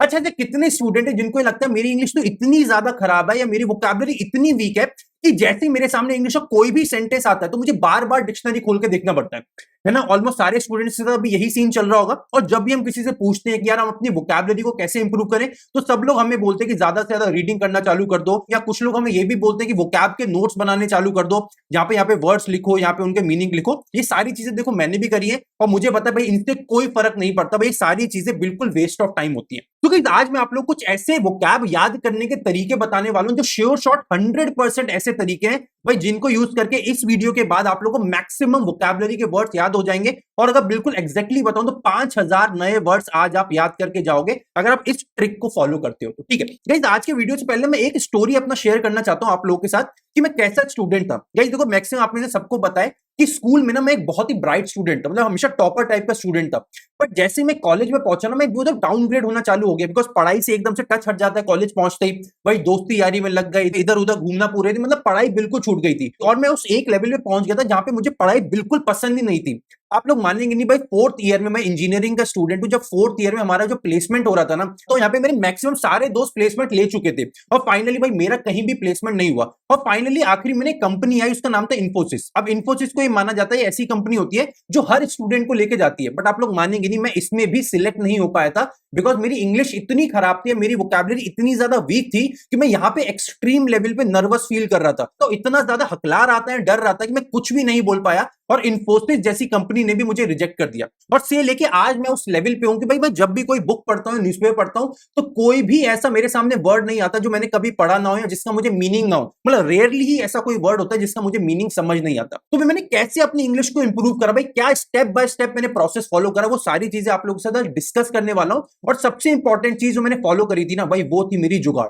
अच्छा, ऐसे कितने स्टूडेंट है जिनको लगता है मेरी इंग्लिश तो इतनी ज्यादा खराब है या मेरी वोकैबुलरी इतनी वीक है कि जैसे ही मेरे सामने इंग्लिश का कोई भी सेंटेंस आता है तो मुझे बार बार डिक्शनरी खोल के देखना पड़ता है ना। ऑलमोस्ट सारे स्टूडेंट्स के साथ अभी यही सीन चल रहा होगा। और जब भी हम किसी से पूछते हैं कि यार हम अपनी वोकैबुलरी को कैसे इंप्रूव करें, तो सब लोग हमें बोलते हैं कि ज्यादा से ज्यादा रीडिंग करना चालू कर दो, या कुछ लोग हमें ये भी बोलते हैं कि वोकैब के नोट्स बनाने चालू कर दो, यहाँ पे वर्ड्स लिखो, यहाँ पे उनके मीनिंग लिखो। ये सारी चीजें देखो मैंने भी करी है और मुझे पता है भाई इनसे कोई फर्क नहीं पड़ता, भाई सारी चीजें बिल्कुल वेस्ट ऑफ टाइम होती है। क्योंकि आज मैं आप लोग कुछ ऐसे वोकैब याद करने के तरीके बताने वाला हूं जो श्योर शॉट 100% ऐसे तरीके हैं भाई जिनको यूज करके इस वीडियो के बाद आप लोगों को मैक्सिमम वोकैबुलरी के वर्ड्स याद हो जाएंगे। और अगर बिल्कुल एग्जैक्टली बताऊं तो 5000 नए वर्ड्स आज आप याद करके जाओगे अगर आप इस ट्रिक को फॉलो करते हो तो। ठीक है गाइस, आज के वीडियो से पहले मैं एक स्टोरी अपना शेयर करना चाहता हूं आप लोगों के साथ कि मैं कैसा स्टूडेंट था। गाइस देखो, मैक्सिमम आप में से सबको पता है कि स्कूल में ना मैं एक बहुत ही ब्राइट स्टूडेंट था, मतलब हमेशा टॉपर टाइप का स्टूडेंट था। बट जैसे मैं कॉलेज में पहुंचा ना, मैं एकदम डाउनग्रेड होना चालू हो गया, बिकॉज पढ़ाई से एकदम से टच हट जाता है कॉलेज पहुंचते ही। भाई दोस्ती यारी में लग गई, इधर उधर घूमना पूरे दिन, मतलब पढ़ाई बिल्कुल छूट गई थी। और मैं उस एक लेवल पे पहुंच गया था जहां पे मुझे पढ़ाई बिल्कुल पसंद ही नहीं थी। आप लोग मानेंगे नहीं भाई, 4th ईयर में मैं इंजीनियरिंग का स्टूडेंट हूं। जब 4th ईयर में हमारा जो प्लेसमेंट हो रहा था ना, तो यहाँ पे मेरे मैक्सिमम सारे दोस्त प्लेसमेंट ले चुके थे और फाइनली भाई मेरा कहीं भी प्लेसमेंट नहीं हुआ। और फाइनली आखिरी में एक कंपनी आई, उसका नाम था इन्फोसिस। अब इन्फोसिस को ये माना जाता है ऐसी कंपनी होती है जो हर स्टूडेंट को लेके जाती है। बट आप लोग मानेंगे नहीं, मैं इसमें भी सिलेक्ट नहीं हो पाया था बिकॉज मेरी इंग्लिश इतनी खराब थी, मेरी वोकैबुलरी इतनी ज्यादा वीक थी कि मैं यहाँ पे एक्सट्रीम लेवल पे नर्वस फील कर रहा था। तो इतना ज्यादा हकला रहा था, डर रहा था कि मैं कुछ भी नहीं बोल पाया और इन्फोसिस जैसी कंपनी ने भी मुझे रिजेक्ट कर दिया। और से लेके आज मैं उस लेवल पे हूं कि भाई मैं जब भी कोई बुक पढ़ता हूं, न्यूज़पेपर पढ़ता हूं, तो कोई भी ऐसा मेरे सामने वर्ड नहीं आता जो मैंने कभी पढ़ा ना हो या जिसका मुझे मीनिंग ना हो। मतलब रेयरली ही ऐसा कोई वर्ड होता है जिसका मुझे मीनिंग समझ नहीं आता। तो मैंने कैसे अपनी इंग्लिश को इंप्रूव करा, भाई क्या स्टेप बाय स्टेप मैंने प्रोसेस फॉलो करा, वो सारी चीजें आप लोगों के साथ डिस्कस करने वाला हूं। और सबसे इंपॉर्टेंट चीज जो मैंने फॉलो करी थी ना भाई, वो थी मेरी जुगाड़।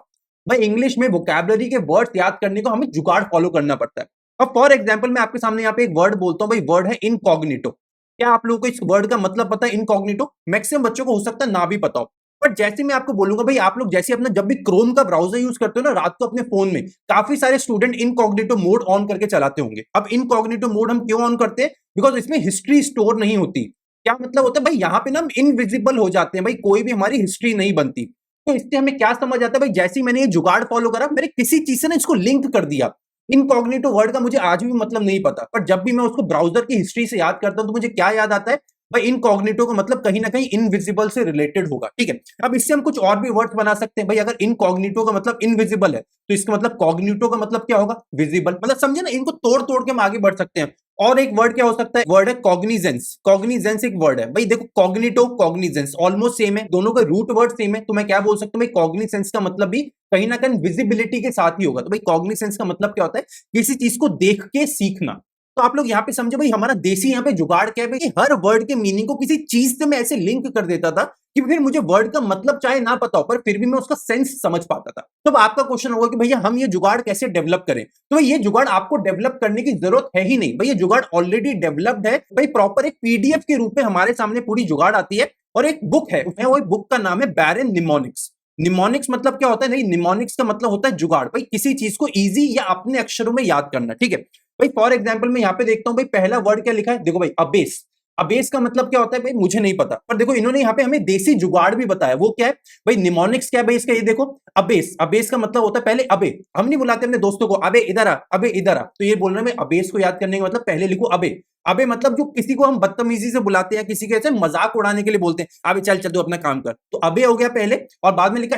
भाई इंग्लिश में वोकैबुलरी के वर्ड्स याद करने को हमें जुगाड़ फॉलो करना पड़ता है। अब फॉर एग्जाम्पल मैं आपके सामने यहाँ पे एक वर्ड बोलता हूँ, भाई वर्ड है इनकॉग्निटो। क्या आप लोगों को इस वर्ड का मतलब पता है इनकॉग्निटो? मैक्सिमम बच्चों को हो सकता है ना भी पता हो। बट जैसे मैं आपको बोलूंगा भाई, आप लोग जैसे अपना जब भी क्रोम का ब्राउजर यूज करते हो ना रात को अपने फोन में, काफी सारे स्टूडेंट इनकॉग्निटो मोड ऑन करके चलाते होंगे। अब इनकॉग्निटो मोड हम क्यों ऑन करते हैं? बिकॉज इसमें हिस्ट्री स्टोर नहीं होती। क्या मतलब होता है भाई, यहाँ पे ना हम इनविजिबल हो जाते हैं, भाई कोई भी हमारी हिस्ट्री नहीं बनती। तो इससे हमें क्या समझ आता है भाई, जैसे ही मैंने ये जुगाड़ फॉलो करा, मैंने किसी चीज से ना इसको लिंक कर दिया। इनकॉग्निटो वर्ड का मुझे आज भी मतलब नहीं पता, पर जब भी मैं उसको ब्राउजर की हिस्ट्री से याद करता हूं तो मुझे क्या याद आता है भाई, इनकॉग्निटो का मतलब कहीं ना कहीं इनविजिबल से रिलेटेड होगा। ठीक है, अब इससे हम कुछ और भी वर्ड्स बना सकते हैं भाई। अगर इनकॉग्निटो का मतलब इनविजिबल है तो इसका मतलब कॉग्निटो का मतलब क्या होगा? विजिबल। मतलब समझे ना, इनको तोड़ तोड़ के हम आगे बढ़ सकते हैं। और एक वर्ड क्या हो सकता है? वर्ड है कॉग्निजेंस। कॉग्निजेंस एक वर्ड है भाई, देखो कॉग्निटो कॉग्निजेंस ऑलमोस्ट सेम है, दोनों का रूट वर्ड सेम है। तो मैं क्या बोल सकता हूँ भाई, कॉग्निसेंस का मतलब भी कहीं ना कहीं विजिबिलिटी के साथ ही होगा। तो भाई कॉग्निसेंस का मतलब क्या होता है? किसी चीज को देख के सीखना। तो आप लोग यहाँ पे समझो भाई, हमारा देसी यहाँ पे जुगाड़ क्या है भाई, हर वर्ड के मीनिंग को किसी चीज से मैं ऐसे लिंक कर देता था कि फिर मुझे वर्ड का मतलब चाहे ना पता हो पर फिर भी मैं उसका सेंस समझ पाता था। तो अब आपका क्वेश्चन होगा कि भैया हम ये जुगाड़ कैसे डेवलप करें? तो भाई ये जुगाड़ आपको डेवलप करने की जरूरत है ही नहीं भाई, ये जुगाड़ ऑलरेडी डेवलप्ड है भाई। प्रॉपर एक पीडीएफ के रूप में हमारे सामने पूरी जुगाड़ आती है और एक बुक है, वो बुक का नाम है बैरन निमोनिक्स। निमोनिक्स मतलब क्या होता है? नहीं, निमोनिक्स का मतलब होता है जुगाड़, भाई किसी चीज को इजी या अपने अक्षरों में याद करना। ठीक है भाई, फॉर एग्जाम्पल मैं यहाँ पे देखता हूँ भाई, पहला वर्ड क्या लिखा है, देखो भाई अबेस। अबेस का मतलब क्या होता है भाई, मुझे नहीं पता, पर देखो इन्होंने यहाँ पे हमें देसी जुगाड़ भी बताया। वो क्या है भाई? निमोनिक्स क्या है भाई इसका? ये देखो अबेस। अबेस का मतलब होता है पहले अबे। हम नहीं बुलाते अपने दोस्तों को अबे इधर आ, अबे इधर आ। तो ये बोल रहे हैं अबेस को याद करने का मतलब पहले लिखो अबे। अबे मतलब जो किसी को हम बदतमीजी से बुलाते हैं, किसी के ऐसे मजाक उड़ाने के लिए बोलते हैं, अबे चल चल तू अपना काम कर, तो अबे हो गया पहले। और बाद में लिखा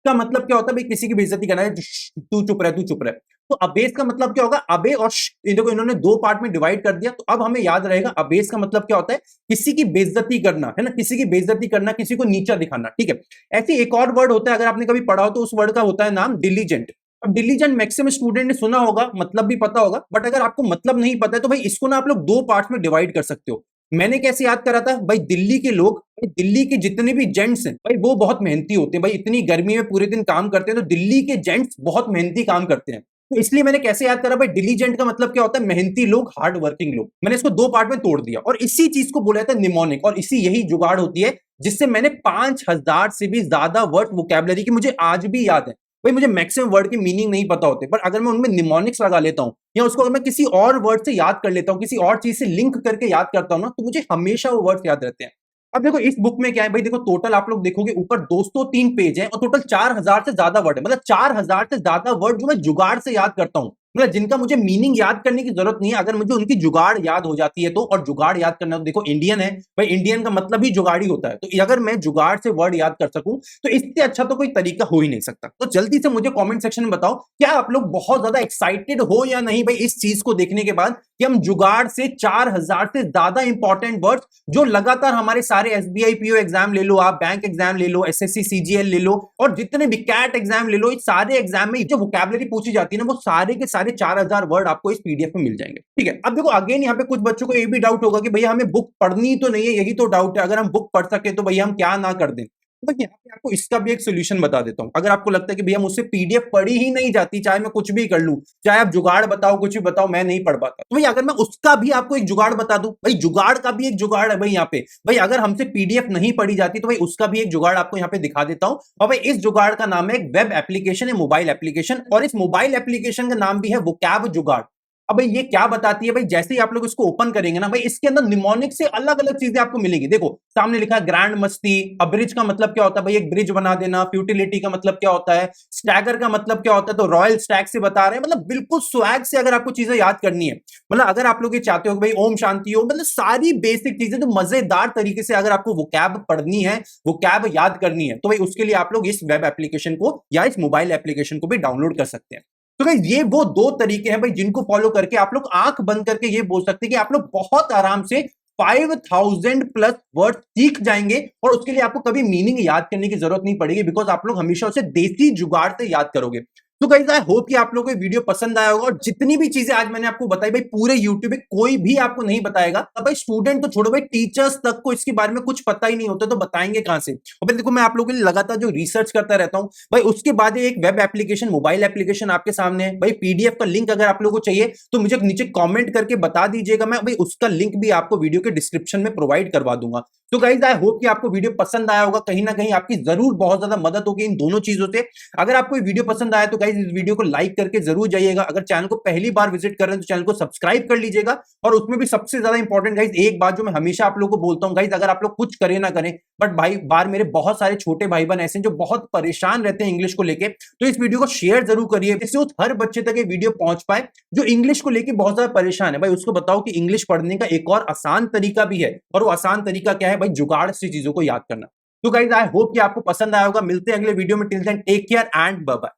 का मतलब क्या होता है भाई? किसी की बेइज्जती करना है, तू चुप रह, तू चुप रह। तो अबेस का मतलब क्या होगा? अबे और देखो इन्होंने दो पार्ट में डिवाइड कर दिया। तो अब हमें याद रहेगा अबेस का मतलब क्या होता है? किसी की बेइज्जती करना, है ना, किसी की बेइज्जती करना, किसी को नीचा दिखाना। ठीक है, ऐसे एक और वर्ड होता है, अगर आपने कभी पढ़ा हो तो उस वर्ड का होता है नाम डिलीजेंट। अब डिलीजेंट मैक्सिमम स्टूडेंट ने सुना होगा, मतलब भी पता होगा। बट अगर आपको मतलब नहीं पता है तो भाई इसको ना आप लोग दो पार्ट में डिवाइड कर सकते हो। मैंने कैसे याद करा था भाई, दिल्ली के लोग, दिल्ली के जितने भी जेंट्स हैं भाई वो बहुत मेहनती होते हैं भाई। इतनी गर्मी में पूरे दिन काम करते हैं, तो दिल्ली के जेंट्स बहुत मेहनती काम करते हैं। तो इसलिए मैंने कैसे याद करा भाई, डिलीजेंट का मतलब क्या होता है? मेहनती लोग, हार्ड वर्किंग लोग। मैंने इसको दो पार्ट में तोड़ दिया और इसी चीज को बोला जाता है निमोनिक। और इसी यही जुगाड़ होती है जिससे मैंने 5000 से भी ज्यादा वर्ड वोकैबुलरी की मुझे आज भी याद है भाई। मुझे मैक्सिमम वर्ड के मीनिंग नहीं पता होते, पर अगर मैं उनमें निमोनिक्स लगा लेता हूं या उसको अगर मैं किसी और वर्ड से याद कर लेता हूं, किसी और चीज से लिंक करके याद करता हूं ना, तो मुझे हमेशा वो वर्ड याद रहते हैं। अब देखो इस बुक में क्या है भाई, देखो टोटल आप लोग देखोगे ऊपर 203 पेज है और टोटल 4000 से ज्यादा वर्ड है। मतलब 4000 से ज्यादा वर्ड जो मैं जुगाड़ से याद करता हूं, मतलब जिनका मुझे मीनिंग याद करने की जरूरत नहीं है, अगर मुझे उनकी जुगाड़ याद हो जाती है तो। और जुगाड़ याद करना तो देखो इंडियन है भाई, इंडियन का मतलब ही जुगाड़ी होता है, तो अगर मैं जुगाड़ से वर्ड याद कर सकूं तो इससे अच्छा तो कोई तरीका हो ही नहीं सकता। तो जल्दी से मुझे कमेंट सेक्शन में बताओ, क्या आप लोग बहुत ज्यादा एक्साइटेड हो या नहीं भाई इस चीज को देखने के बाद कि हम जुगाड़ से 4000 से ज्यादा इंपॉर्टेंट वर्ड्स जो लगातार हमारे सारे एसबीआई पीओ एग्जाम ले लो, आप बैंक एग्जाम ले लो, एसएससी सीजीएल ले लो, और जितने भी कैट एग्जाम ले लो, इस सारे एग्जाम में जो वोकैबुलरी पूछी जाती है ना, वो सारे के सारे 4000 वर्ड आपको इस पीडीएफ में मिल जाएंगे। ठीक है, अब देखो अगेन यहाँ पे कुछ बच्चों को ये भी डाउट होगा कि भैया हमें बुक पढ़नी तो नहीं है, यही तो डाउट है, अगर हम बुक पढ़ सके तो भैया हम क्या ना कर दें। तो यहाँ पे आपको इसका भी एक सोल्यूशन बता देता हूं। अगर आपको लगता है कि भैया मुझसे पीडीएफ पढ़ी ही नहीं जाती, चाहे मैं कुछ भी कर लूं, चाहे आप जुगाड़ बताओ कुछ भी बताओ, मैं नहीं पढ़ पाता, तो भाई अगर मैं उसका भी आपको एक जुगाड़ बता दूं, भाई जुगाड़ का भी एक जुगाड़ है भाई यहाँ पे, भाई अगर हमसे पीडीएफ नहीं पढ़ी जाती तो भाई उसका भी एक जुगाड़ आपको यहाँ पे दिखा देता हूं। और भाई इस जुगाड़ का नाम है एक वेब एप्लीकेशन है, मोबाइल एप्लीकेशन, और इस मोबाइल एप्लीकेशन का नाम भी है वोकैब जुगाड़। अब भाई ये क्या बताती है भाई, जैसे ही आप लोग इसको ओपन करेंगे ना भाई, इसके अंदर निमोनिक से अलग अलग चीजें आपको मिलेंगी। देखो सामने लिखा है ग्रैंड मस्ती, अब्रिज का मतलब क्या होता है भाई, एक ब्रिज बना देना, फ्यूटिलिटी का मतलब क्या होता है, स्टैगर का मतलब क्या होता है, तो रॉयल स्टैग से बता रहे हैं, मतलब बिल्कुल स्वैग से अगर आपको चीजें याद करनी है, मतलब अगर आप लोग ये चाहते हो कि भाई ओम शांति हो, मतलब सारी बेसिक चीजें जो मजेदार तरीके से अगर आपको वोकैब पढ़नी है, वोकैब याद करनी है, तो भाई उसके लिए आप लोग इस वेब एप्लीकेशन को या इस मोबाइल एप्लीकेशन को भी डाउनलोड कर सकते हैं। तो भाई ये वो दो तरीके हैं भाई जिनको फॉलो करके आप लोग आंख बंद करके ये बोल सकते हैं कि आप लोग बहुत आराम से 5000 प्लस वर्ड सीख जाएंगे, और उसके लिए आपको कभी मीनिंग याद करने की जरूरत नहीं पड़ेगी, बिकॉज आप लोग हमेशा उसे देसी जुगाड़ से याद करोगे। तो गाइस आई होप कि आप लोगों को वीडियो पसंद आया होगा, और जितनी भी चीजें आज मैंने आपको बताई भाई पूरे यूट्यूब पे कोई भी आपको नहीं बताएगा। अब भाई स्टूडेंट तो छोड़ो भाई, टीचर्स तक को इसके बारे में कुछ पता ही नहीं होता, तो बताएंगे कहां से। और भाई देखो मैं आप लोगों के लिए लगातार जो रिसर्च करता रहता हूं भाई, उसके बाद एक वेब एप्लीकेशन, मोबाइल एप्लीकेशन आपके सामने है भाई। पीडीएफ का लिंक अगर आप लोगों को चाहिए तो मुझे नीचे कॉमेंट करके बता दीजिएगा, मैं भाई उसका लिंक भी आपको वीडियो के डिस्क्रिप्शन में प्रोवाइड करवा दूंगा। तो गाइस आई होप कि आपको वीडियो पसंद आया होगा, कहीं ना कहीं आपकी जरूर बहुत ज्यादा मदद होगी इन दोनों चीजों से। अगर आपको वीडियो पसंद आया तो गाइस इस वीडियो को लाइक करके जरूर जाइएगा, अगर चैनल को पहली बार विजिट कर रहे हैं तो चैनल को सब्सक्राइब कर लीजिएगा। और उसमें भी सबसे ज्यादा इंपॉर्टेंट गाइस एक बात जो मैं हमेशा आप लोगों को बोलता हूं, गाइस अगर आप लोग कुछ करें ना करें, बट भाई बार मेरे बहुत सारे छोटे भाई बहन ऐसे जो बहुत परेशान रहते हैं इंग्लिश को लेके, तो इस वीडियो को शेयर जरूर करिए, जिससे उस हर बच्चे तक ये वीडियो पहुंच पाए जो इंग्लिश को लेके बहुत ज्यादा परेशान है। भाई उसको बताओ कि इंग्लिश पढ़ने का एक और आसान तरीका भी है, और वो आसान तरीका क्या है भाई, जुगाड़ से चीजों को याद करना। तो गाइस आई होप कि आपको पसंद आया होगा, मिलते हैं अगले वीडियो में, till then take care and bye bye.